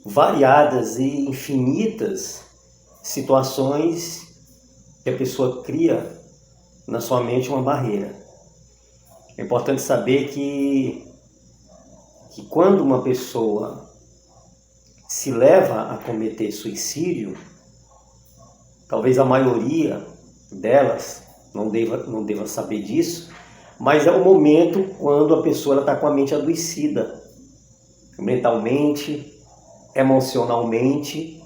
variadas e infinitas situações que a pessoa cria na sua mente uma barreira. É importante saber que quando uma pessoa se leva a cometer suicídio, talvez a maioria delas não deva saber disso, mas é o momento quando a pessoa está com a mente adoecida, mentalmente, emocionalmente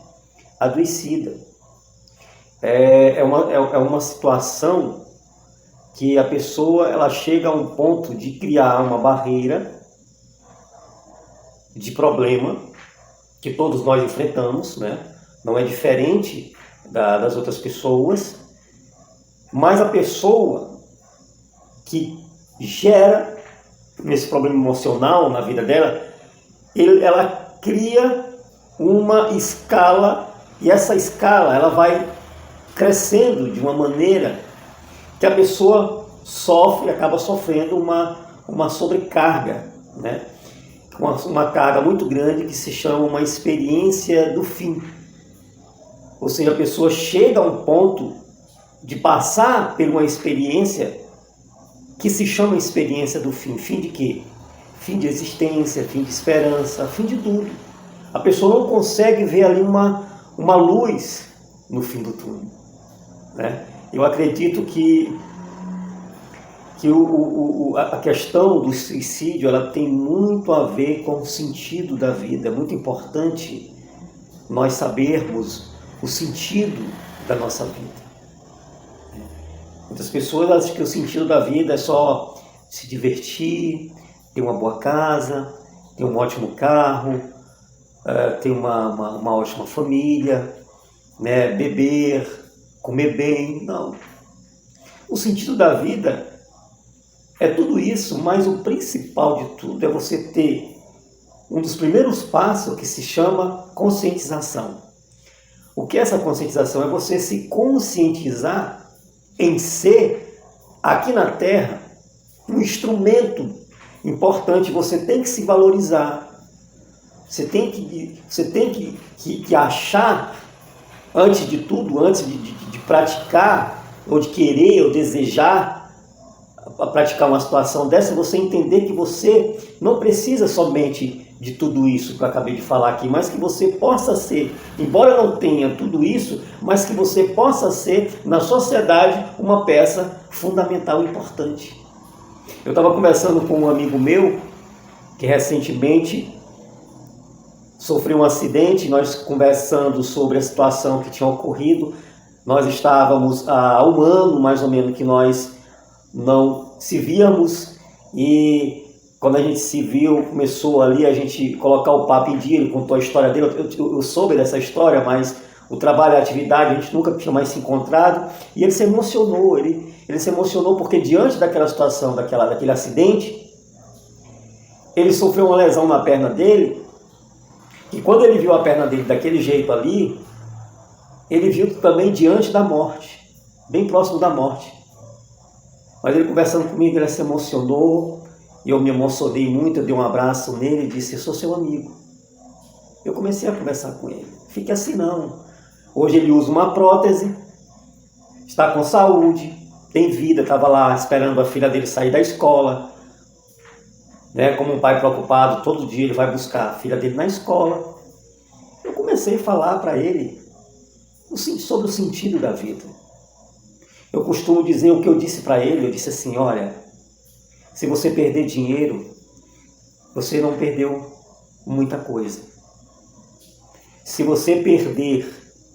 adoecida. É uma situação que a pessoa ela chega a um ponto de criar uma barreira de problema que todos nós enfrentamos, né? Não é diferente das outras pessoas, mas a pessoa que gera esse problema emocional na vida dela, ela cria uma escala, e essa escala ela vai crescendo de uma maneira que a pessoa acaba sofrendo uma sobrecarga, né? Uma carga muito grande que se chama uma experiência do fim. Ou seja, a pessoa chega a um ponto de passar por uma experiência que se chama experiência do fim. Fim de quê? Fim de existência, fim de esperança, fim de tudo. A pessoa não consegue ver ali uma luz no fim do túnel, né? Eu acredito que a questão do suicídio ela tem muito a ver com o sentido da vida. É muito importante nós sabermos o sentido da nossa vida. Muitas pessoas acham que o sentido da vida é só se divertir, ter uma boa casa, ter um ótimo carro, ter uma ótima família, né? Beber, comer bem. Não. O sentido da vida é tudo isso, mas o principal de tudo é você ter um dos primeiros passos que se chama conscientização. O que é essa conscientização? É você se conscientizar em ser, aqui na Terra, um instrumento importante. Você tem que se valorizar. Você tem que achar, antes de tudo, antes de praticar, ou de querer, ou desejar praticar uma situação dessa, você entender que você não precisa somente de tudo isso que eu acabei de falar aqui, mas que você possa ser, embora não tenha tudo isso, mas que você possa ser, na sociedade, uma peça fundamental e importante. Eu estava conversando com um amigo meu, que recentemente sofreu um acidente, nós conversando sobre a situação que tinha ocorrido. Nós estávamos há um ano, mais ou menos, que nós não se víamos, e quando a gente se viu, começou ali a gente colocar o papo em dia. Ele contou a história dele, eu soube dessa história, mas o trabalho e a atividade, a gente nunca tinha mais se encontrado, e ele se emocionou, ele se emocionou porque diante daquela situação, daquele acidente, ele sofreu uma lesão na perna dele, e quando ele viu a perna dele daquele jeito ali, ele viu também diante da morte, bem próximo da morte. Mas ele conversando comigo, ele se emocionou, e eu me emocionei muito, eu dei um abraço nele e disse: eu sou seu amigo. Eu comecei a conversar com ele. Fique assim não. Hoje ele usa uma prótese, está com saúde, tem vida, estava lá esperando a filha dele sair da escola, né? Como um pai preocupado, todo dia ele vai buscar a filha dele na escola. Eu comecei a falar para ele sobre o sentido da vida. Eu costumo dizer o que eu disse para ele. Eu disse assim: olha, se você perder dinheiro, você não perdeu muita coisa. Se você perder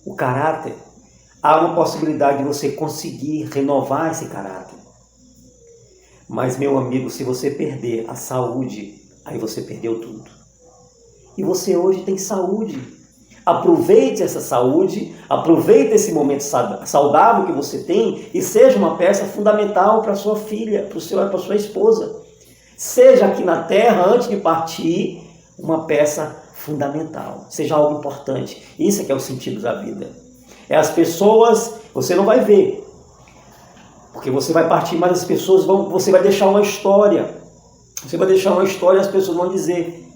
o caráter, há uma possibilidade de você conseguir renovar esse caráter. Mas, meu amigo, se você perder a saúde, aí você perdeu tudo. E você hoje tem saúde. Aproveite essa saúde, aproveite esse momento saudável que você tem e seja uma peça fundamental para sua filha, para sua esposa. Seja aqui na Terra, antes de partir, uma peça fundamental. Seja algo importante. Isso é que é o sentido da vida. É as pessoas, você não vai ver, porque você vai partir, mas as pessoas você vai deixar uma história. Você vai deixar uma história e as pessoas vão dizer: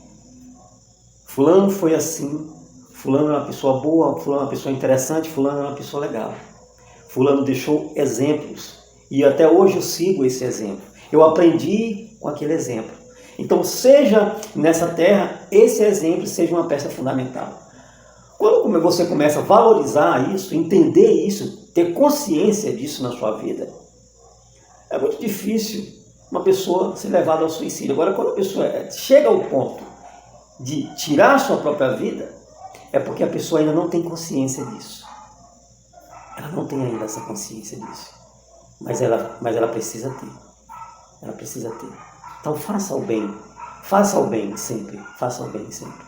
fulano foi assim, fulano é uma pessoa boa, fulano é uma pessoa interessante, fulano é uma pessoa legal. Fulano deixou exemplos e até hoje eu sigo esse exemplo. Eu aprendi com aquele exemplo. Então seja nessa terra, esse exemplo seja uma peça fundamental. Quando você começa a valorizar isso, entender isso, ter consciência disso na sua vida, é muito difícil uma pessoa ser levada ao suicídio. Agora, quando a pessoa chega ao ponto de tirar a sua própria vida, é porque a pessoa ainda não tem consciência disso. Ela não tem ainda essa consciência disso. Mas ela precisa ter. Ela precisa ter. Então faça o bem sempre. Faça o bem sempre.